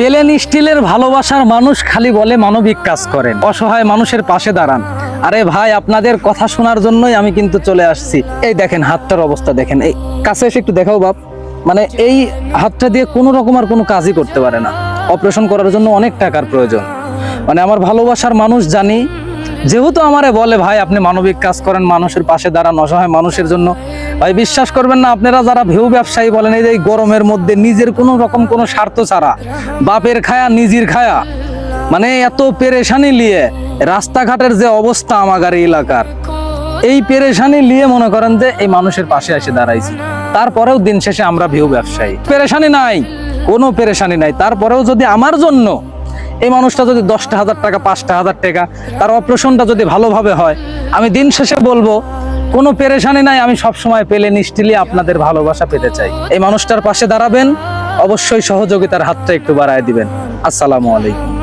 পেলেন স্টিলের ভালোবাসার মানুষ খালি বলে মানবিক কাজ করেন, অসহায় মানুষের পাশে দাঁড়ান। আরে ভাই, আপনাদের কথা শোনার জন্যই আমি কিন্তু চলে আসছি। এই দেখেন হাতটার অবস্থা দেখেন, এই কাছে এসে একটু দেখাও বাপ। মানে এই হাতটা দিয়ে কোনো রকম আর কোনো কাজই করতে পারে না। অপারেশন করার জন্য অনেক টাকার প্রয়োজন। মানে আমার ভালোবাসার মানুষ জানি, যেহেতু আমারে বলে ভাই আপনি মানবিক কাজ করেন, মানুষের পাশে দাঁড়ান, অসহায় মানুষের জন্য। ভাই বিশ্বাস করবেন না, আপনারা যারা ভিউ ব্যবসায়ী বলেন, এই যে এই গরমের মধ্যে নিজের কোনো রকম কোনো স্বার্থ ছাড়া, বাপের খায়া নিজের খায়া, মানে এত পেরেশানি নিয়ে রাস্তাঘাটের যে অবস্থা আমাদের এই এলাকার, এই পেরেশানি নিয়ে মনে করেন যে এই মানুষের পাশে এসে দাঁড়াইছি। তারপরেও দিন শেষে আমরা ভিউ ব্যবসায়ী, পেরেশানি নাই, কোনো পেরেশানি নাই। তারপরেও যদি আমার জন্য এই মানুষটা যদি 10,000 টাকা 5,000 টাকা তার অপারেশনটা যদি ভালোভাবে হয়, আমি দিন শেষে বলবো কোনো পেরেশানি নাই। আমি সবসময় পেলেন স্টিলে আপনাদের ভালোবাসা পেতে চাই। এই মানুষটার পাশে দাঁড়াবেন, অবশ্যই সহযোগিতার হাতটা একটু বাড়ায় দিবেন। আসসালামু আলাইকুম।